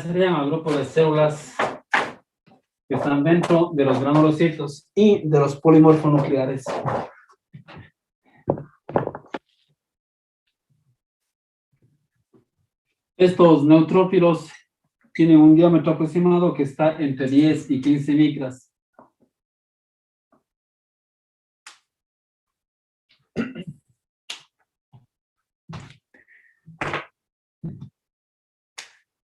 Serían al grupo de células que están dentro de los granulocitos y de los polimorfonucleares. Estos neutrófilos tienen un diámetro aproximado que está entre 10 y 15 micras.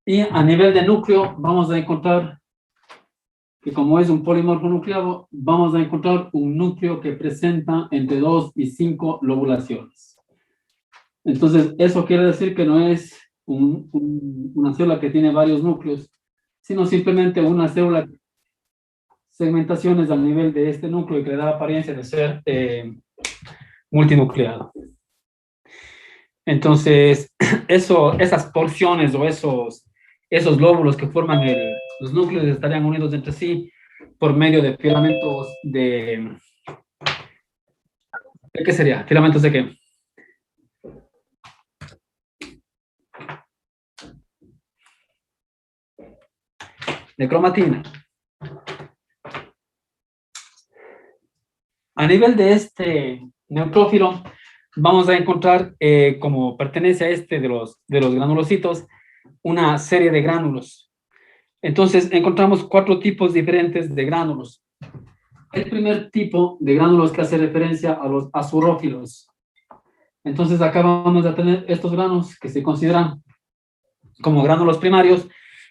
Y a nivel de núcleo vamos a encontrar que, como es un polimorfo nucleado, vamos a encontrar un núcleo que presenta entre 2 y 5 lobulaciones. Entonces, eso quiere decir que no es una célula que tiene varios núcleos, sino simplemente una célula, segmentaciones al nivel de este núcleo que le da la apariencia de ser multinucleado. Entonces, esas porciones o esos lóbulos que forman los núcleos estarían unidos entre sí por medio de filamentos ¿de qué sería? ¿Filamentos de qué? De cromatina. A nivel de este neutrófilo, vamos a encontrar, como pertenece a este de los granulocitos, una serie de gránulos. Entonces, encontramos 4 tipos diferentes de gránulos. El primer tipo de gránulos que hace referencia a los azurófilos. Entonces, acá vamos a tener estos granos que se consideran como gránulos primarios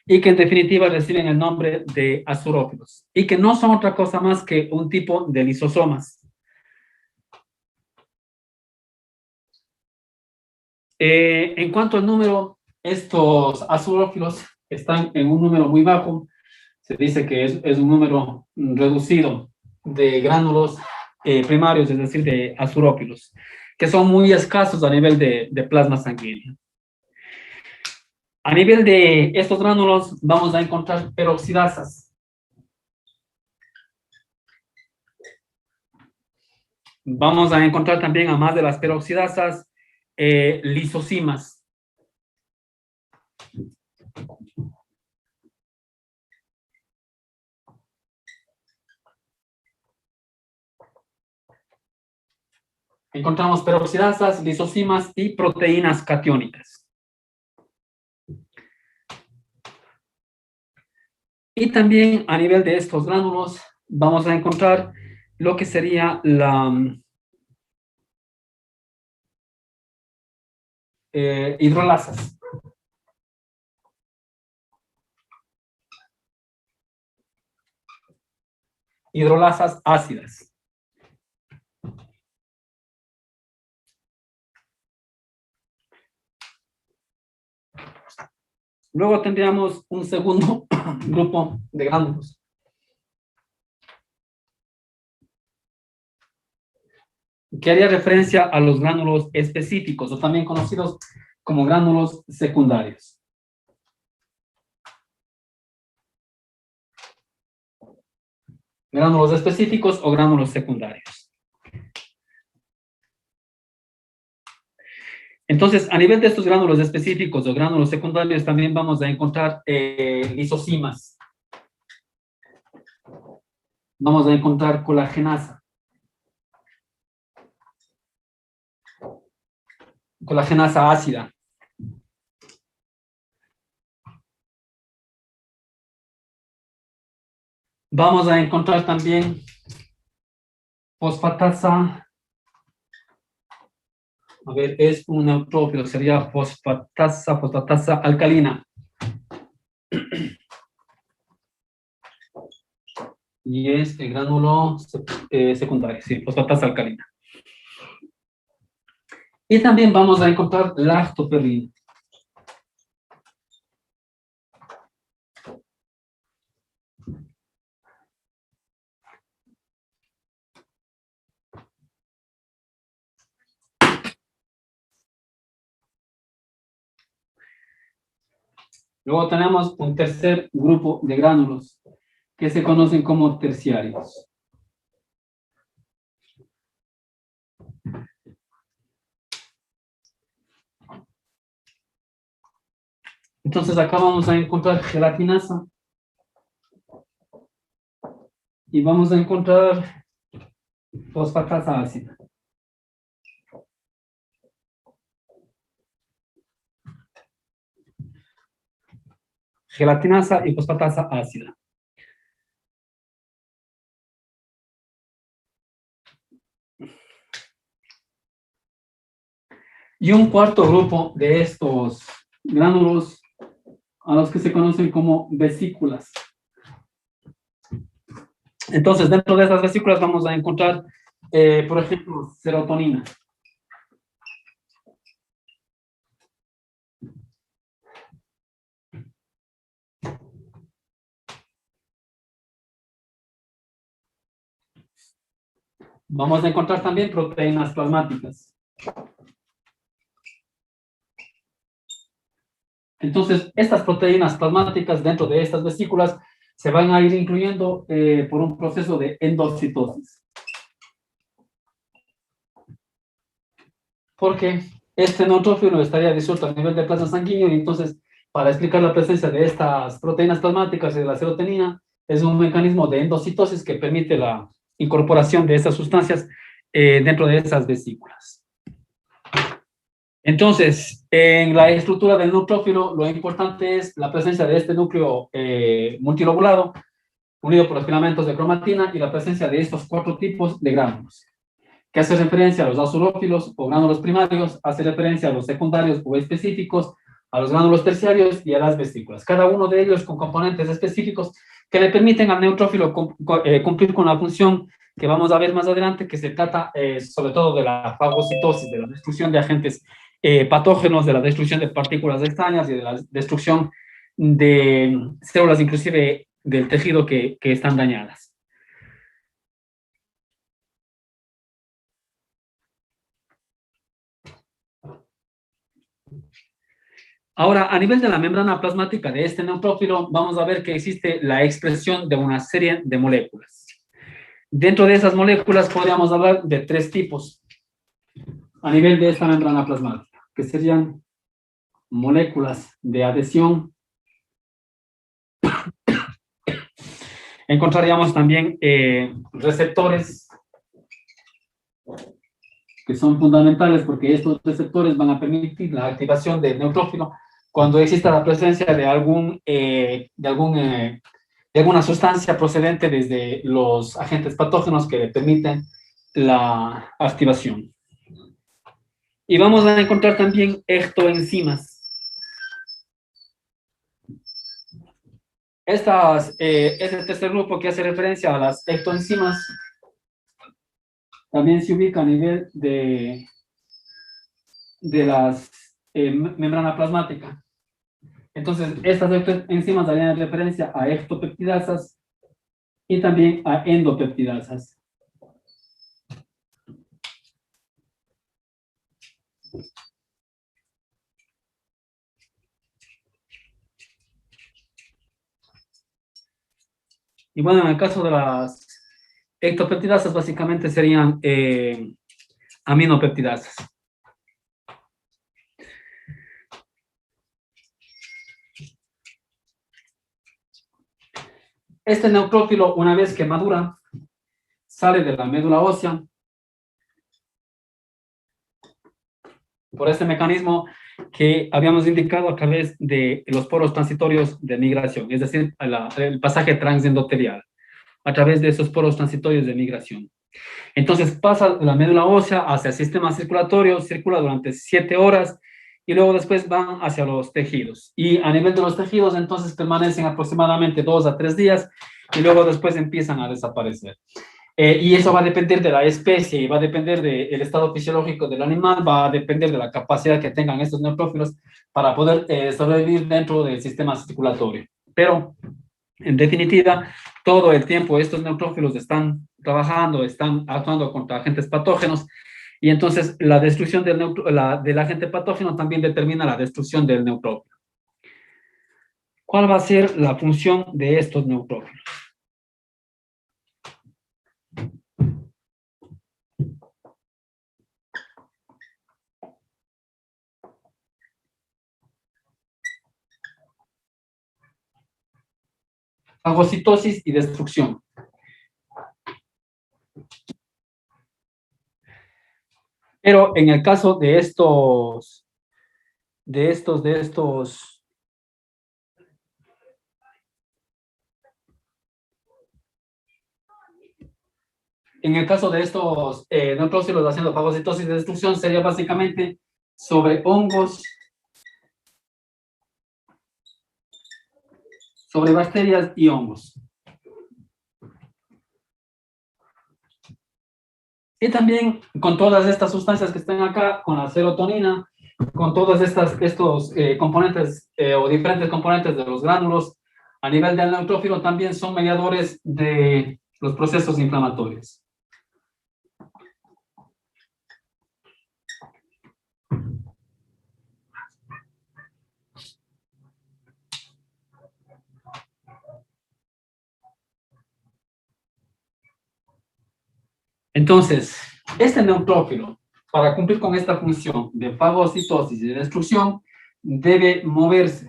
y que en definitiva reciben el nombre de azurófilos y que no son otra cosa más que un tipo de lisosomas. En cuanto al número, estos azurófilos están en un número muy bajo. Se dice que es un número reducido de gránulos primarios, es decir, de azurófilos, que son muy escasos a nivel de plasma sanguíneo. A nivel de estos gránulos vamos a encontrar peroxidasas. Vamos a encontrar también, además de las peroxidasas, lisosimas. Encontramos peroxidasas, lisosimas y proteínas catiónicas. Y también a nivel de estos gránulos vamos a encontrar lo que sería la hidrolasas. Hidrolasas ácidas. Luego tendríamos un segundo grupo de gránulos. Que haría referencia a los gránulos específicos, o también conocidos como gránulos secundarios. Gránulos específicos o gránulos secundarios. Entonces, a nivel de estos gránulos específicos o gránulos secundarios, también vamos a encontrar lisosimas. Vamos a encontrar colagenasa. Colagenasa ácida. Vamos a encontrar también fosfatasa. A ver, es un neutrófilo, sería fosfatasa alcalina. Y es el gránulo secundario, sí, fosfatasa alcalina. Y también vamos a encontrar lactoferrina. Luego tenemos un tercer grupo de gránulos que se conocen como terciarios. Entonces acá vamos a encontrar gelatinasa y vamos a encontrar fosfatasa ácida. Gelatinasa y fosfatasa ácida. Y un cuarto grupo de estos gránulos a los que se conocen como vesículas. Entonces, dentro de estas vesículas vamos a encontrar, por ejemplo, serotonina. Vamos a encontrar también proteínas plasmáticas. Entonces, estas proteínas plasmáticas dentro de estas vesículas se van a ir incluyendo por un proceso de endocitosis. Porque este neutrófilo estaría disuelto a nivel de plasma sanguíneo y entonces, para explicar la presencia de estas proteínas plasmáticas y de la serotonina, es un mecanismo de endocitosis que permite la incorporación de estas sustancias dentro de esas vesículas. Entonces, en la estructura del neutrófilo, lo importante es la presencia de este núcleo multilobulado, unido por los filamentos de cromatina, y la presencia de estos 4 tipos de gránulos, que hace referencia a los azurófilos o gránulos primarios, hace referencia a los secundarios o específicos, a los gránulos terciarios y a las vesículas. Cada uno de ellos con componentes específicos que le permiten al neutrófilo cumplir con la función que vamos a ver más adelante, que se trata sobre todo de la fagocitosis, de la destrucción de agentes patógenos, de la destrucción de partículas extrañas y de la destrucción de células, inclusive del tejido que están dañadas. Ahora, a nivel de la membrana plasmática de este neutrófilo, vamos a ver que existe la expresión de una serie de moléculas. Dentro de esas moléculas podríamos hablar de 3 tipos a nivel de esta membrana plasmática, que serían moléculas de adhesión. Encontraríamos también receptores, que son fundamentales porque estos receptores van a permitir la activación del neutrófilo cuando exista la presencia de alguna sustancia procedente desde los agentes patógenos que le permiten la activación. Y vamos a encontrar también ectoenzimas. Este tercer grupo que hace referencia a las ectoenzimas también se ubica a nivel de las membrana plasmática. Entonces, estas enzimas darían referencia a ectopeptidasas y también a endopeptidasas. Y bueno, en el caso de las ectopeptidasas, básicamente serían aminopeptidasas. Este neutrófilo, una vez que madura, sale de la médula ósea por este mecanismo que habíamos indicado a través de los poros transitorios de migración, es decir, el pasaje transendotelial, a través de esos poros transitorios de migración. Entonces pasa de la médula ósea hacia el sistema circulatorio, circula durante 7 horas y luego después van hacia los tejidos. Y a nivel de los tejidos, entonces permanecen aproximadamente 2 a 3 días y luego después empiezan a desaparecer. Y eso va a depender de la especie, va a depender del estado fisiológico del animal, va a depender de la capacidad que tengan estos neutrófilos para poder sobrevivir dentro del sistema circulatorio. Pero, en definitiva, todo el tiempo estos neutrófilos están trabajando, están actuando contra agentes patógenos, y entonces la destrucción del agente patógeno también determina la destrucción del neutrófilo. ¿Cuál va a ser la función de estos neutrófilos? fagocitosis y destrucción. Pero en el caso de en el caso de estos neutrófilos haciendo fagocitosis y destrucción, sería básicamente sobre hongos, sobre bacterias y hongos. Y también con todas estas sustancias que están acá, con la serotonina, con todos estos componentes o diferentes componentes de los gránulos, a nivel del neutrófilo también son mediadores de los procesos inflamatorios. Entonces, este neutrófilo, para cumplir con esta función de fagocitosis y de destrucción, debe moverse.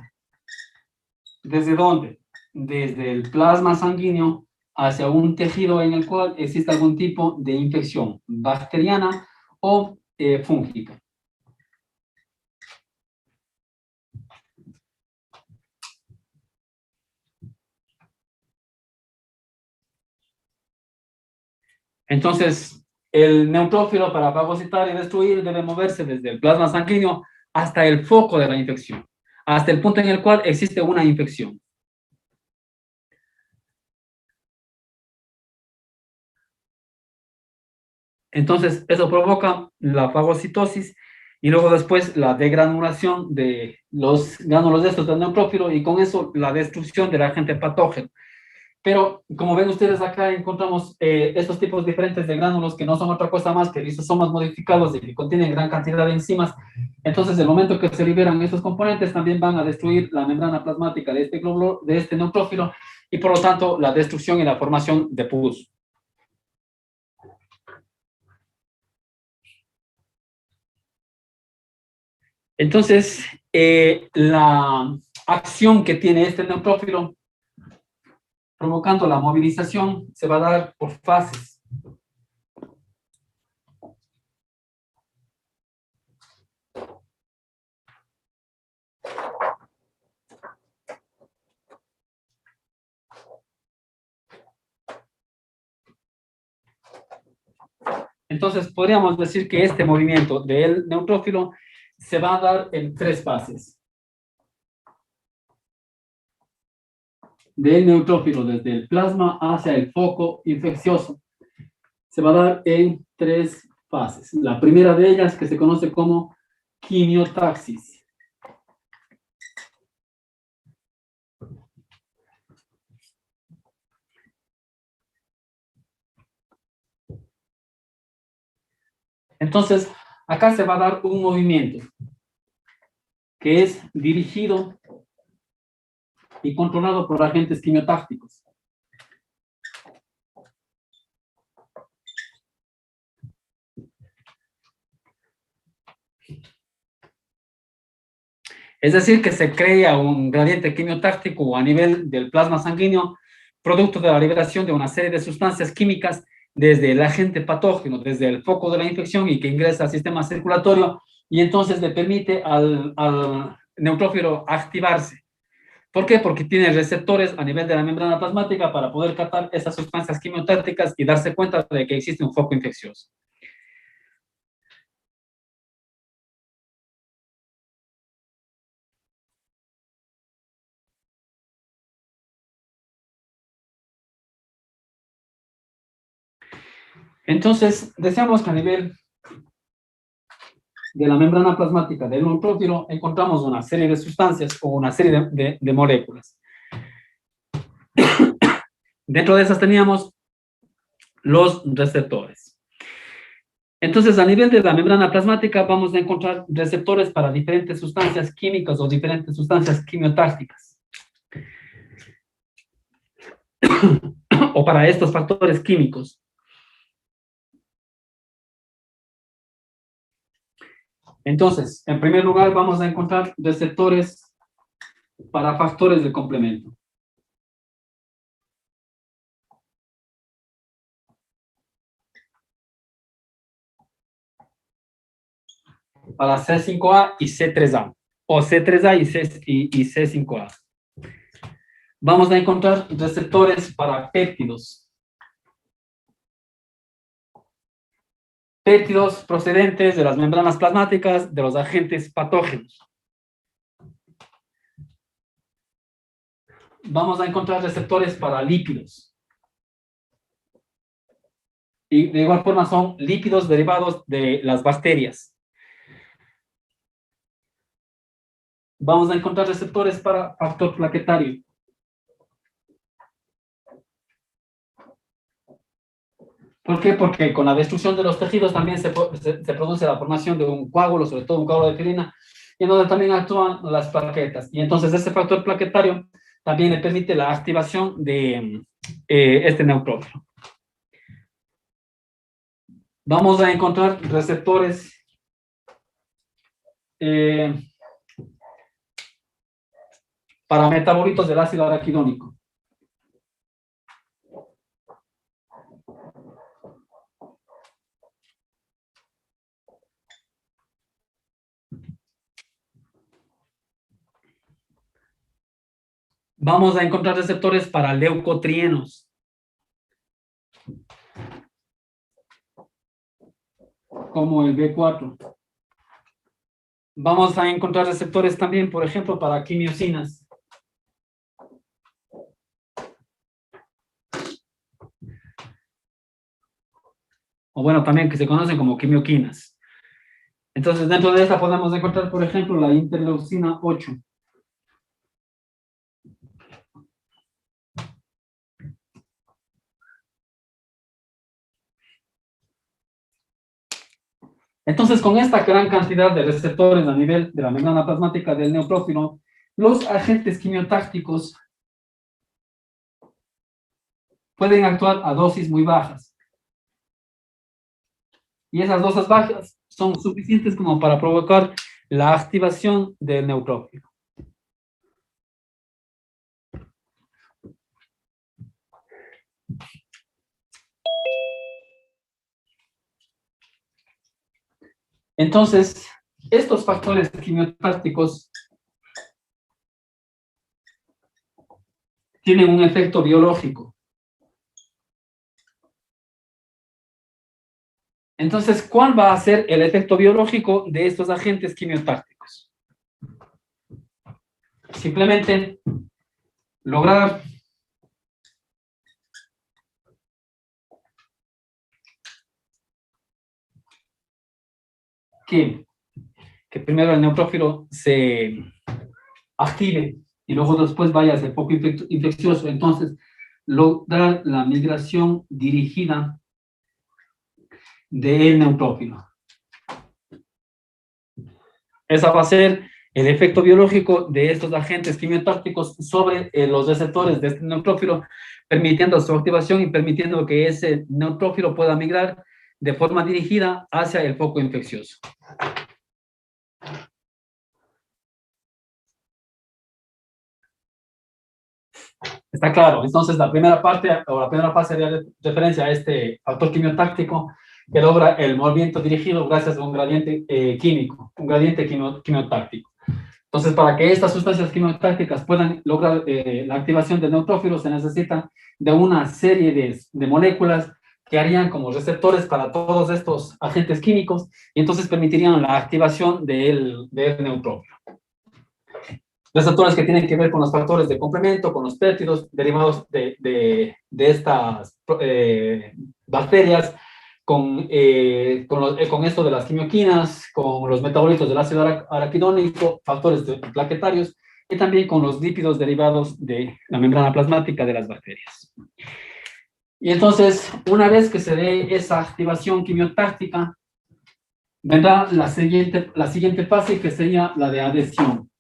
¿Desde dónde? Desde el plasma sanguíneo hacia un tejido en el cual existe algún tipo de infección bacteriana o fúngica. Entonces, el neutrófilo para fagocitar y destruir debe moverse desde el plasma sanguíneo hasta el foco de la infección, hasta el punto en el cual existe una infección. Entonces, eso provoca la fagocitosis y luego después la degranulación de los gránulos de estos del neutrófilo y con eso la destrucción del agente patógeno. Pero como ven ustedes acá encontramos estos tipos diferentes de gránulos que no son otra cosa más que lisosomas modificados y que contienen gran cantidad de enzimas. Entonces, el momento que se liberan estos componentes también van a destruir la membrana plasmática de este glóbulo, de este neutrófilo y por lo tanto la destrucción y la formación de pus. Entonces, la acción que tiene este neutrófilo provocando la movilización se va a dar por fases. Entonces, podríamos decir que este movimiento del neutrófilo se va a dar en 3 fases. Del neutrófilo desde el plasma hacia el foco infeccioso se va a dar en 3 fases. La primera de ellas, que se conoce como quimiotaxis. Entonces, acá se va a dar un movimiento que es dirigido y controlado por agentes quimiotácticos. Es decir, que se crea un gradiente quimiotáctico a nivel del plasma sanguíneo, producto de la liberación de una serie de sustancias químicas desde el agente patógeno, desde el foco de la infección y que ingresa al sistema circulatorio y entonces le permite al neutrófilo activarse. ¿Por qué? Porque tiene receptores a nivel de la membrana plasmática para poder captar esas sustancias quimiotácticas y darse cuenta de que existe un foco infeccioso. Entonces, decíamos que a nivel de la membrana plasmática del neutrófilo encontramos una serie de sustancias o una serie de moléculas. Dentro de esas teníamos los receptores. Entonces, a nivel de la membrana plasmática vamos a encontrar receptores para diferentes sustancias químicas o diferentes sustancias quimiotácticas. O para estos factores químicos. Entonces, en primer lugar, vamos a encontrar receptores para factores de complemento. para C5A y C3A, o C3A y C5A. Vamos a encontrar receptores para péptidos. Péptidos procedentes de las membranas plasmáticas de los agentes patógenos. Vamos a encontrar receptores para lípidos. Y de igual forma son lípidos derivados de las bacterias. Vamos a encontrar receptores para factor plaquetario. ¿Por qué? Porque con la destrucción de los tejidos también se produce la formación de un coágulo, sobre todo un coágulo de filina, y en donde también actúan las plaquetas. Y entonces ese factor plaquetario también le permite la activación de este neutrófilo. Vamos a encontrar receptores para metabolitos del ácido araquidónico. Vamos a encontrar receptores para leucotrienos. Como el B4. Vamos a encontrar receptores también, por ejemplo, para quimiosinas. O bueno, también que se conocen como quimioquinas. Entonces, dentro de esta podemos encontrar, por ejemplo, la interleucina 8. Entonces, con esta gran cantidad de receptores a nivel de la membrana plasmática del neutrófilo, los agentes quimiotácticos pueden actuar a dosis muy bajas. Y esas dosis bajas son suficientes como para provocar la activación del neutrófilo. Entonces, estos factores quimiotácticos tienen un efecto biológico. Entonces, ¿cuál va a ser el efecto biológico de estos agentes quimiotácticos? Simplemente lograr que primero el neutrófilo se active y luego después vaya a ser poco infeccioso. Entonces, lograr la migración dirigida del neutrófilo. Esa va a ser el efecto biológico de estos agentes quimiotácticos sobre los receptores de este neutrófilo, permitiendo su activación y permitiendo que ese neutrófilo pueda migrar de forma dirigida hacia el foco infeccioso. Está claro. Entonces, la primera parte o la primera fase de referencia a este factor quimiotáctico que logra el movimiento dirigido gracias a un gradiente químico, un gradiente quimiotáctico. Entonces, para que estas sustancias quimiotácticas puedan lograr la activación del neutrófilo, se necesita de una serie de moléculas que harían como receptores para todos estos agentes químicos y entonces permitirían la activación del neutrófilo. Receptores que tienen que ver con los factores de complemento, con los péptidos derivados de estas bacterias, con esto de las quimioquinas, con los metabolitos del ácido araquidónico, factores plaquetarios, y también con los lípidos derivados de la membrana plasmática de las bacterias. Y entonces, una vez que se dé esa activación quimiotáctica, vendrá la siguiente fase, que sería la de adhesión.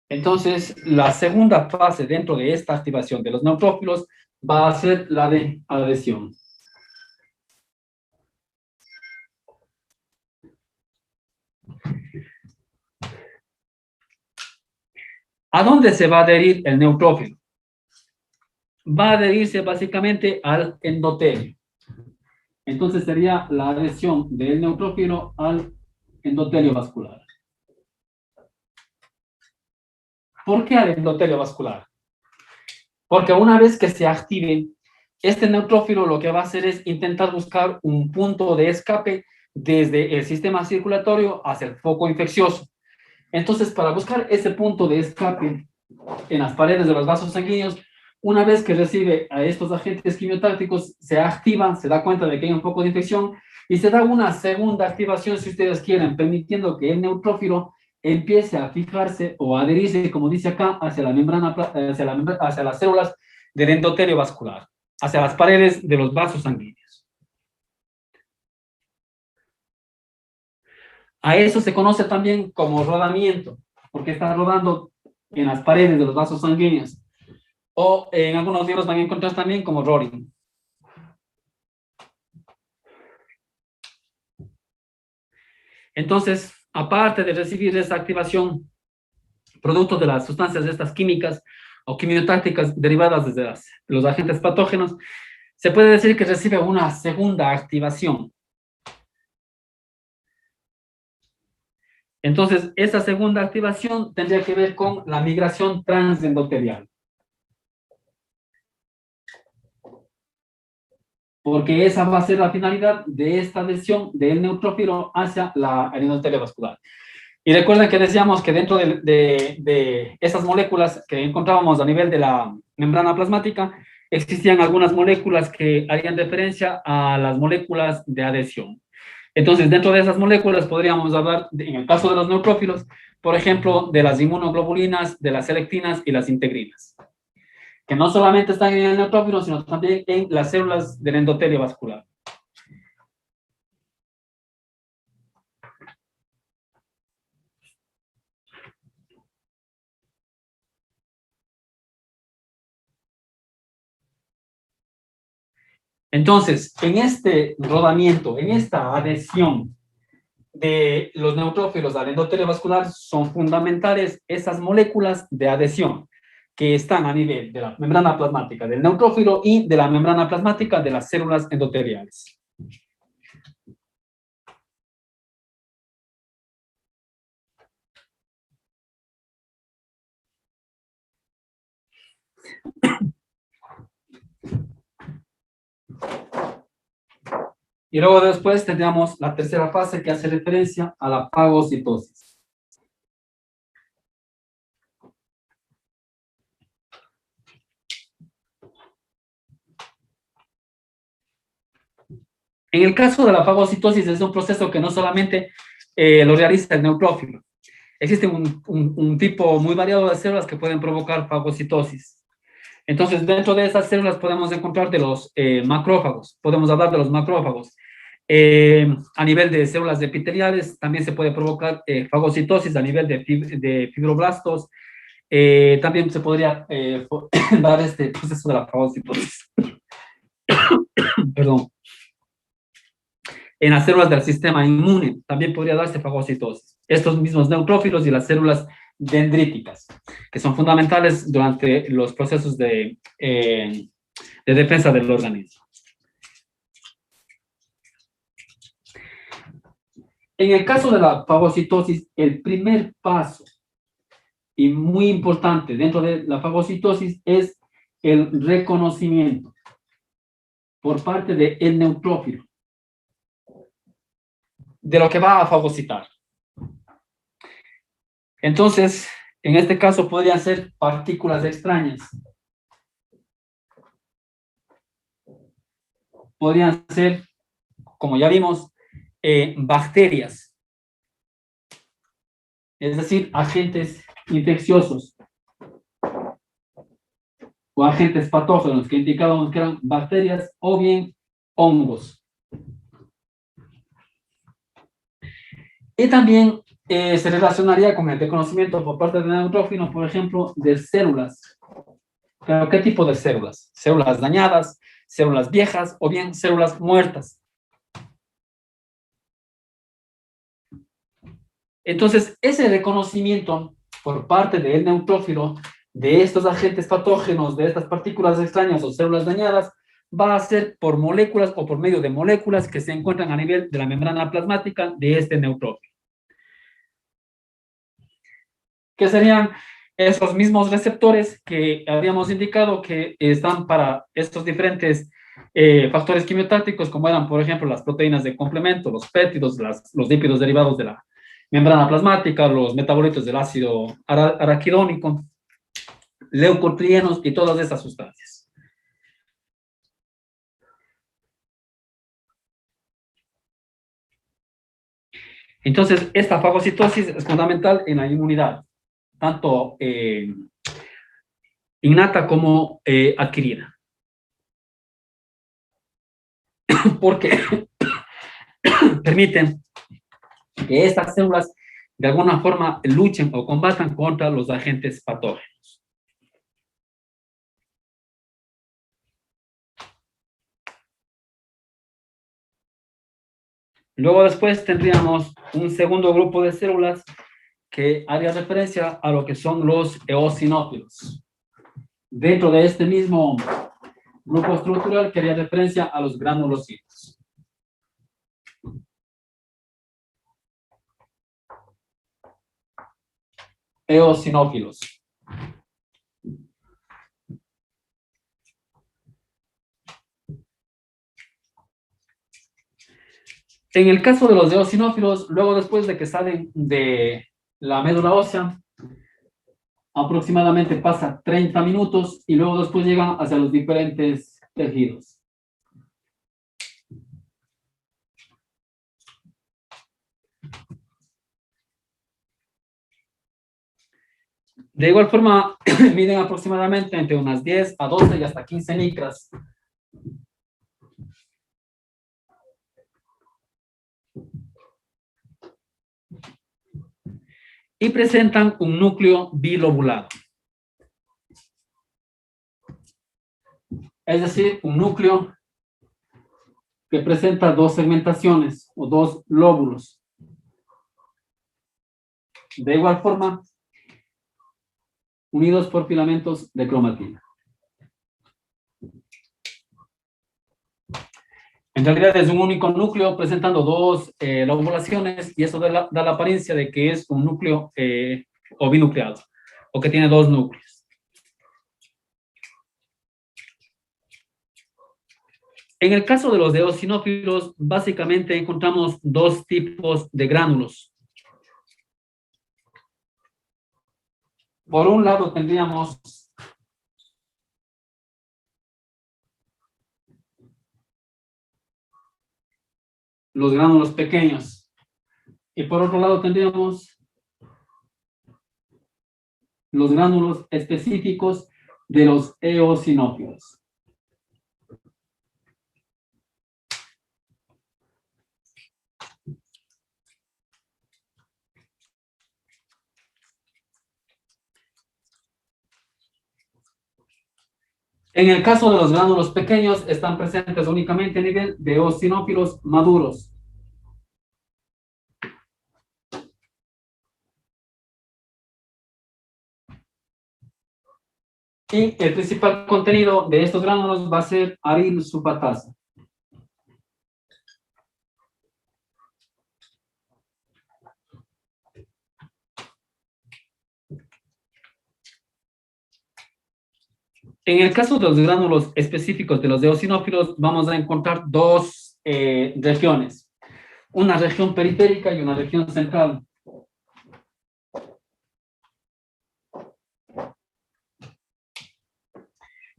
Entonces, la segunda fase dentro de esta activación de los neutrófilos va a ser la de adhesión. ¿A dónde se va a adherir el neutrófilo? Va a adherirse básicamente al endotelio. Entonces sería la adhesión del neutrófilo al endotelio vascular. ¿Por qué al endotelio vascular? Porque una vez que se active, este neutrófilo lo que va a hacer es intentar buscar un punto de escape desde el sistema circulatorio hacia el foco infeccioso. Entonces, para buscar ese punto de escape en las paredes de los vasos sanguíneos, una vez que recibe a estos agentes quimiotácticos, se activa, se da cuenta de que hay un foco de infección y se da una segunda activación, si ustedes quieren, permitiendo que el neutrófilo empiece a fijarse o adherirse, como dice acá, hacia la membrana, hacia las células del endotelio vascular, hacia las paredes de los vasos sanguíneos. A eso se conoce también como rodamiento, porque está rodando en las paredes de los vasos sanguíneos. O en algunos libros van a encontrar también como rolling. Entonces, aparte de recibir esa activación, producto de las sustancias estas químicas o quimiotácticas derivadas de los agentes patógenos, se puede decir que recibe una segunda activación. Entonces, esa segunda activación tendría que ver con la migración transendotelial. Porque esa va a ser la finalidad de esta adhesión del neutrófilo hacia el endotelio vascular. Y recuerden que decíamos que dentro de esas moléculas que encontrábamos a nivel de la membrana plasmática, existían algunas moléculas que harían referencia a las moléculas de adhesión. Entonces, dentro de esas moléculas podríamos hablar, en el caso de los neutrófilos, por ejemplo, de las inmunoglobulinas, de las selectinas y las integrinas, que no solamente están en el neutrófilo, sino también en las células del endotelio vascular. Entonces, en este rodamiento, en esta adhesión de los neutrófilos al endotelio vascular, son fundamentales esas moléculas de adhesión que están a nivel de la membrana plasmática del neutrófilo y de la membrana plasmática de las células endoteliales. Y luego después tendríamos la tercera fase que hace referencia a la fagocitosis. En el caso de la fagocitosis es un proceso que no solamente lo realiza el neutrófilo. Existe un tipo muy variado de células que pueden provocar fagocitosis. Entonces, dentro de esas células podemos encontrar de los macrófagos. Podemos hablar de los macrófagos. A nivel de células epiteliales también se puede provocar fagocitosis a nivel de fibroblastos. También se podría dar este proceso de la fagocitosis. Perdón. En las células del sistema inmune también podría darse fagocitosis. Estos mismos neutrófilos y las células dendríticas, que son fundamentales durante los procesos de defensa del organismo. En el caso de la fagocitosis, el primer paso y muy importante dentro de la fagocitosis es el reconocimiento por parte del neutrófilo de lo que va a fagocitar. Entonces, en este caso podrían ser partículas extrañas. Podrían ser, como ya vimos, bacterias. Es decir, agentes infecciosos o agentes patógenos que indicábamos que eran bacterias o bien hongos. Y también se relacionaría con el reconocimiento por parte del neutrófilo, por ejemplo, de células. ¿Pero qué tipo de células? Células dañadas, células viejas o bien células muertas. Entonces, ese reconocimiento por parte del neutrófilo de estos agentes patógenos, de estas partículas extrañas o células dañadas, va a ser por moléculas o por medio de moléculas que se encuentran a nivel de la membrana plasmática de este neutrófilo. ¿Qué serían esos mismos receptores que habíamos indicado que están para estos diferentes factores quimiotácticos, como eran, por ejemplo, las proteínas de complemento, los péptidos, los lípidos derivados de la membrana plasmática, los metabolitos del ácido araquidónico, leucotrienos y todas estas sustancias. Entonces, esta fagocitosis es fundamental en la inmunidad, tanto innata como adquirida. Porque permiten que estas células de alguna forma luchen o combatan contra los agentes patógenos. Luego después tendríamos un segundo grupo de células que haría referencia a lo que son los eosinófilos. Dentro de este mismo grupo estructural que haría referencia a los granulocitos. Eosinófilos. En el caso de los eosinófilos, luego después de que salen de la médula ósea, aproximadamente pasa 30 minutos y luego después llegan hacia los diferentes tejidos. De igual forma, miden aproximadamente entre unas 10 a 12 y hasta 15 micras. Y presentan un núcleo bilobulado. Es decir, un núcleo que presenta dos segmentaciones o dos lóbulos. De igual forma, unidos por filamentos de cromatina. En realidad es un único núcleo presentando dos lobulaciones y eso da la apariencia de que es un núcleo o binucleado o que tiene dos núcleos. En el caso de los eosinófilos, básicamente encontramos dos tipos de gránulos. Por un lado tendríamos los gránulos pequeños y por otro lado tendríamos los gránulos específicos de los eosinófilos. En el caso de los gránulos pequeños, están presentes únicamente a nivel de eosinófilos maduros. Y el principal contenido de estos gránulos va a ser aril sulfatasa. En el caso de los gránulos específicos de los eosinófilos, vamos a encontrar dos regiones. Una región periférica y una región central.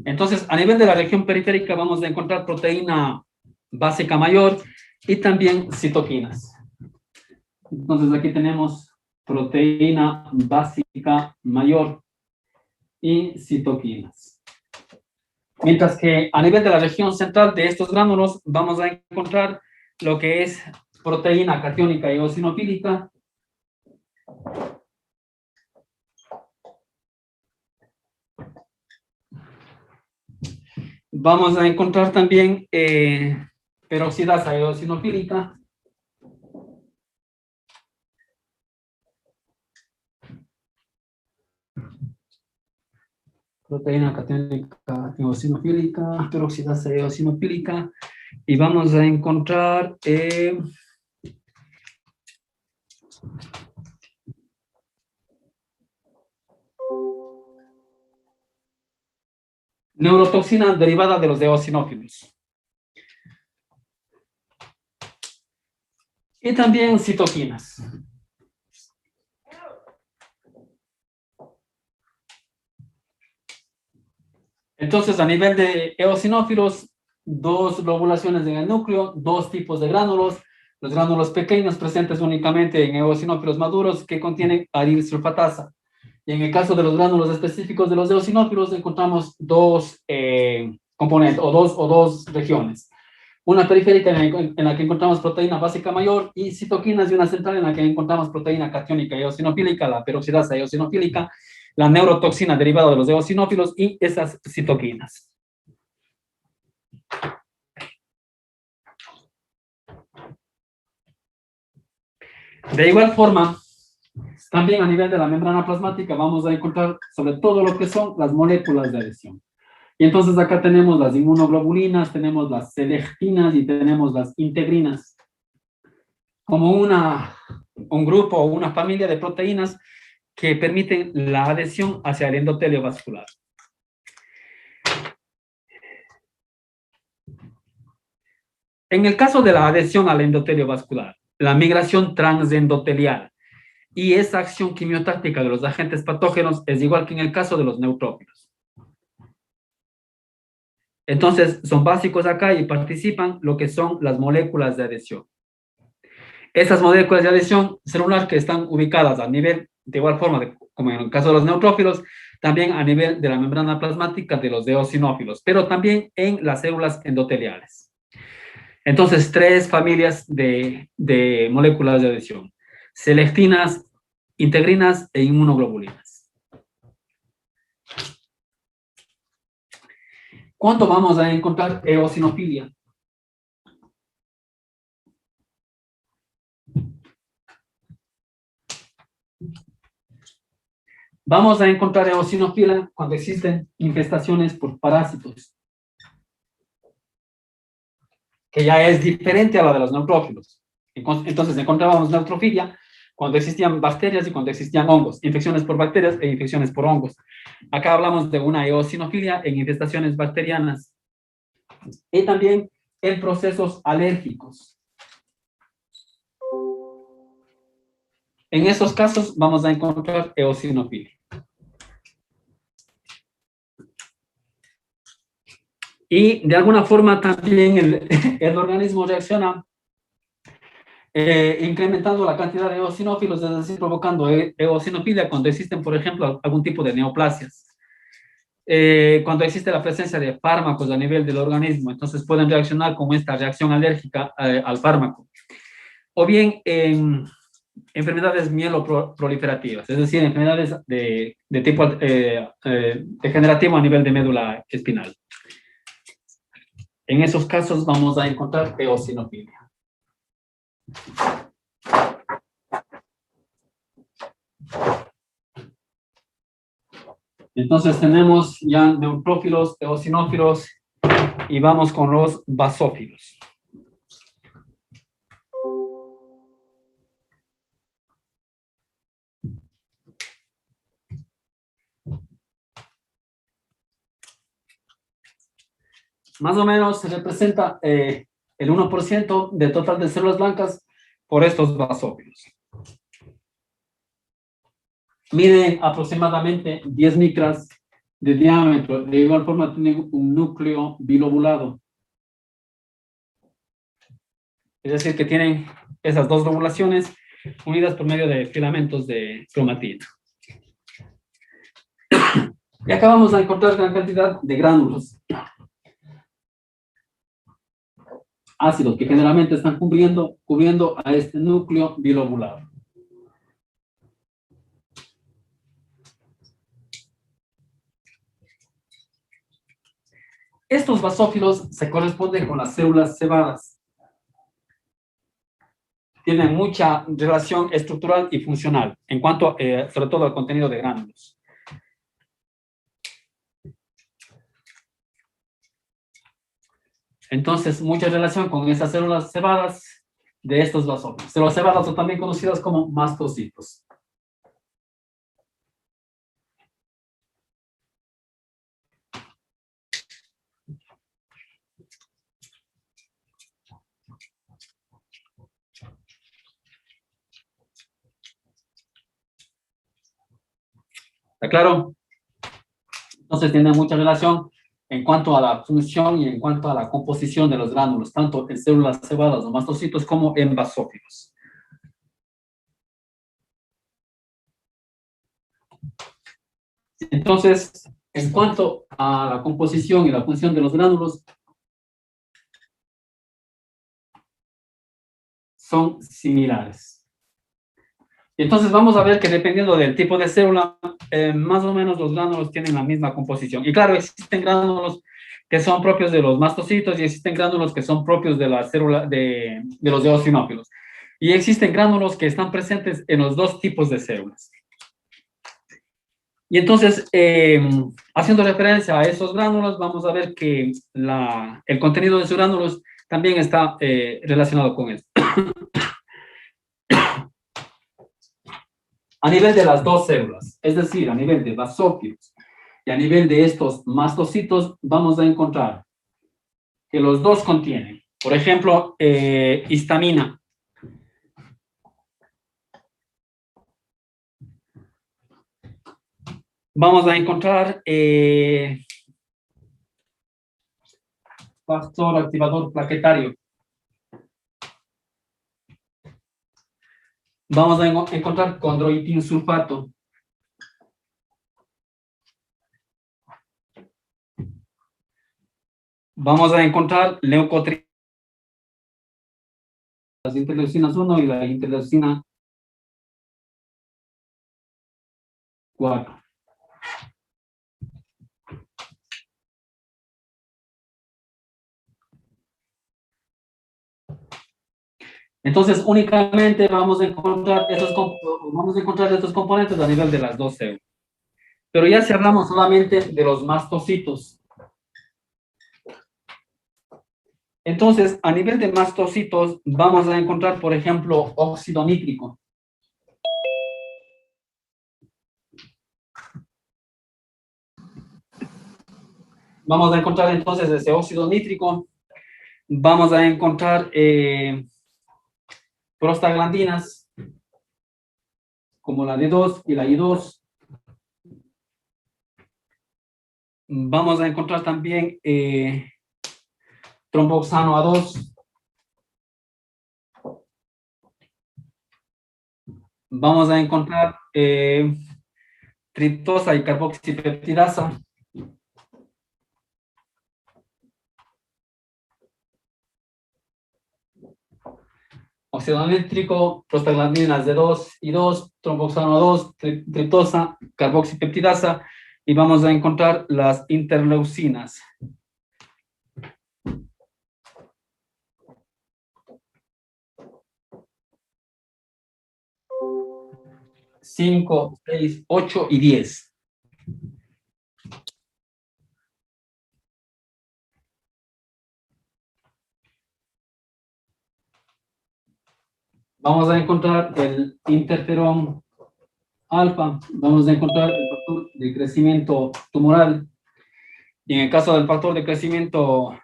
Entonces, a nivel de la región periférica vamos a encontrar proteína básica mayor y también citoquinas. Entonces, aquí tenemos proteína básica mayor y citoquinas. Mientras que a nivel de la región central de estos gránulos vamos a encontrar lo que es proteína catiónica y eosinofílica. Vamos a encontrar también peroxidasa eosinofílica. proteína catiónica eosinofílica, peroxidasa eosinofílica, y vamos a encontrar neurotoxina derivada de los eosinófilos. Y también citoquinas. Entonces, a nivel de eosinófilos, dos lobulaciones en el núcleo, dos tipos de gránulos. Los gránulos pequeños presentes únicamente en eosinófilos maduros que contienen aril sulfatasa. Y en el caso de los gránulos específicos de los eosinófilos, encontramos dos componentes o dos regiones. Una periférica en la que encontramos proteína básica mayor y citoquinas, y una central en la que encontramos proteína catiónica eosinofílica, la peroxidasa eosinofílica, la neurotoxina derivada de los eosinófilos y esas citoquinas. De igual forma, también a nivel de la membrana plasmática vamos a encontrar sobre todo lo que son las moléculas de adhesión. Y entonces acá tenemos las inmunoglobulinas, tenemos las selectinas y tenemos las integrinas. Como un grupo o una familia de proteínas que permiten la adhesión hacia el endotelio vascular. En el caso de la adhesión al endotelio vascular, la migración transendotelial y esa acción quimiotáctica de los agentes patógenos es igual que en el caso de los neutrófilos. Entonces, son básicos acá y participan lo que son las moléculas de adhesión. Esas moléculas de adhesión celular que están ubicadas a nivel, de igual forma, como en el caso de los neutrófilos, también a nivel de la membrana plasmática de los eosinófilos, pero también en las células endoteliales. Entonces, tres familias de moléculas de adhesión: selectinas, integrinas e inmunoglobulinas. ¿Cuándo vamos a encontrar eosinofilia? Vamos a encontrar eosinofilia cuando existen infestaciones por parásitos, que ya es diferente a la de los neutrófilos. Entonces encontrábamos neutrofilia cuando existían bacterias y cuando existían hongos, infecciones por bacterias e infecciones por hongos. Acá hablamos de una eosinofilia en infestaciones bacterianas y también en procesos alérgicos. En esos casos vamos a encontrar eosinofilia. Y de alguna forma también el organismo reacciona incrementando la cantidad de eosinófilos, es decir, provocando eosinofilia cuando existen, por ejemplo, algún tipo de neoplasias. Cuando existe la presencia de fármacos a nivel del organismo, entonces pueden reaccionar con esta reacción alérgica al fármaco. O bien en enfermedades mieloproliferativas, es decir, enfermedades de tipo degenerativo a nivel de médula espinal. En esos casos vamos a encontrar eosinofilia. Entonces tenemos ya neutrófilos, eosinófilos y vamos con los basófilos. Más o menos se representa el 1% del total de células blancas por estos basófilos. Miden aproximadamente 10 micras de diámetro. De igual forma tienen un núcleo bilobulado. Es decir, que tienen esas dos lobulaciones unidas por medio de filamentos de cromatito. Y acá vamos a encontrar gran cantidad de gránulos ácidos que generalmente están cubriendo a este núcleo bilobulado. Estos basófilos se corresponden con las células cebadas. Tienen mucha relación estructural y funcional en cuanto, sobre todo, al contenido de gránulos. Entonces, mucha relación con esas células cebadas de estos basófilos. Células cebadas son también conocidas como mastocitos. ¿Está claro? Entonces, tiene mucha relación en cuanto a la función y en cuanto a la composición de los gránulos, tanto en células cebadas o mastocitos como en basófilos. Entonces, en cuanto a la composición y la función de los gránulos, son similares. Entonces vamos a ver que dependiendo del tipo de célula, más o menos los gránulos tienen la misma composición. Y claro, existen gránulos que son propios de los mastocitos y existen gránulos que son propios de la célula de los eosinófilos. Y existen gránulos que están presentes en los dos tipos de células. Y entonces, haciendo referencia a esos gránulos, vamos a ver que el contenido de esos gránulos también está relacionado con esto. A nivel de las dos células, es decir, a nivel de basófilos y a nivel de estos mastocitos, vamos a encontrar que los dos contienen, por ejemplo, histamina. Vamos a encontrar factor activador plaquetario. Vamos a encontrar condroitin sulfato. Vamos a encontrar leucotriena, las interleucinas 1 y la interleucina 4. Entonces, únicamente vamos a encontrar estos componentes a nivel de las dos células. Pero ya si hablamos solamente de los mastocitos. Entonces, a nivel de mastocitos, vamos a encontrar, por ejemplo, óxido nítrico. Vamos a encontrar entonces ese óxido nítrico. Vamos a encontrar prostaglandinas, como la D2 y la I2. Vamos a encontrar también tromboxano A2. Vamos a encontrar triptosa y carboxipeptidasa. Óxido nítrico, prostaglandinas D2 y 2, tromboxano 2, triptosa, carboxipeptidasa, y vamos a encontrar las interleucinas. 5, 6, 8 y 10. Vamos a encontrar el interferón alfa, vamos a encontrar el factor de crecimiento tumoral, y en el caso del factor de crecimiento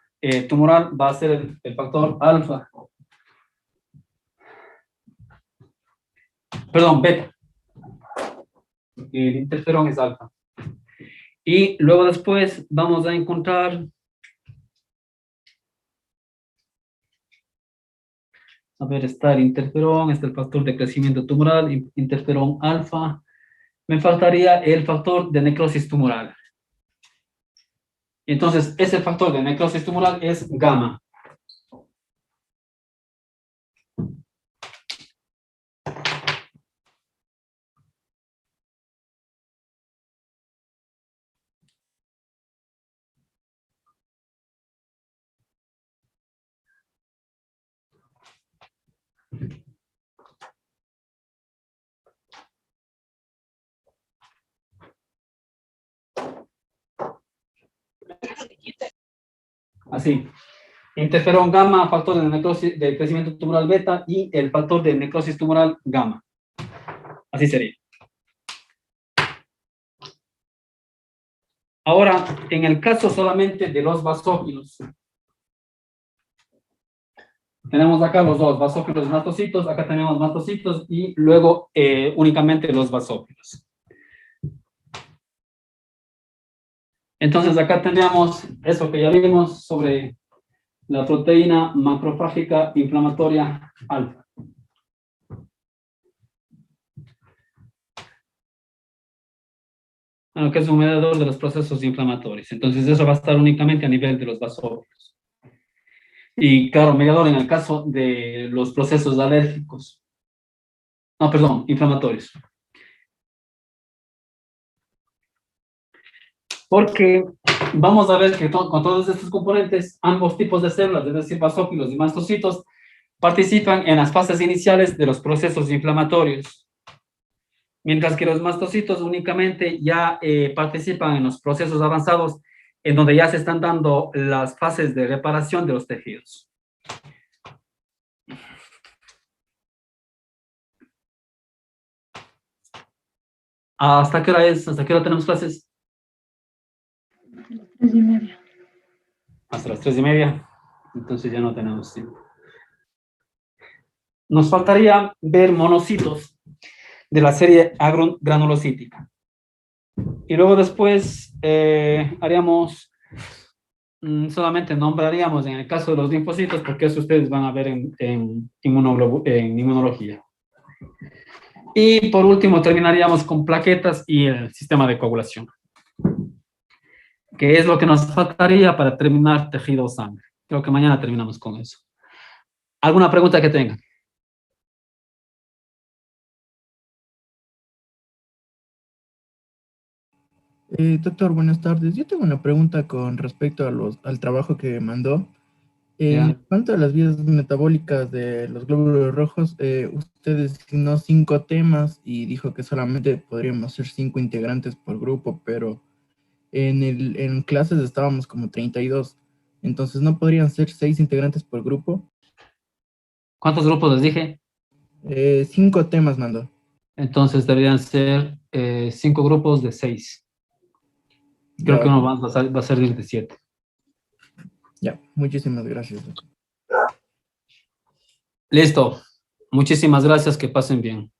tumoral va a ser el factor alfa, perdón, beta, el interferón es alfa. Y luego después vamos a encontrar, a ver, está el interferón, está el factor de crecimiento tumoral, interferón alfa. Me faltaría el factor de necrosis tumoral. Entonces, ese factor de necrosis tumoral es gamma. Así. interferón gamma, factor de necrosis, de crecimiento tumoral beta y el factor de necrosis tumoral gamma. Así sería. Ahora, en el caso solamente de los basófilos, tenemos acá los dos, basófilos y mastocitos, acá tenemos mastocitos y luego únicamente los basófilos. Entonces acá tendríamos eso que ya vimos sobre la proteína macrofágica inflamatoria alfa. Bueno, que es un mediador de los procesos inflamatorios. Entonces eso va a estar únicamente a nivel de los basófilos. Y claro, mediador en el caso de los procesos alérgicos. No, perdón, inflamatorios. Porque vamos a ver que con todos estos componentes, ambos tipos de células, es decir, basófilos y mastocitos, participan en las fases iniciales de los procesos inflamatorios. Mientras que los mastocitos únicamente ya participan en los procesos avanzados, en donde ya se están dando las fases de reparación de los tejidos. ¿Hasta qué hora es? ¿Hasta qué hora tenemos clases? 3:30. Hasta las 3:30. Entonces ya no tenemos tiempo. Nos faltaría ver monocitos de la serie granulocítica. Y luego después haríamos, solamente nombraríamos en el caso de los linfocitos, porque eso ustedes van a ver en inmunología. Y por último terminaríamos con plaquetas y el sistema de coagulación, que es lo que nos faltaría para terminar tejido sangre. Creo que mañana terminamos con eso. ¿Alguna pregunta que tengan? Doctor, buenas tardes. Yo tengo una pregunta con respecto al trabajo que mandó. En Ya. cuanto a las vías metabólicas de los glóbulos rojos, usted designó 5 temas y dijo que solamente podríamos ser 5 integrantes por grupo, pero en clases estábamos como 32. Entonces, ¿no podrían ser 6 integrantes por grupo? ¿Cuántos grupos les dije? 5 temas mandó. Entonces deberían ser 5 grupos de 6. Creo Ya, que uno va a servir de 7. ya. Muchísimas gracias, doctor. Listo. Muchísimas gracias. Que pasen bien.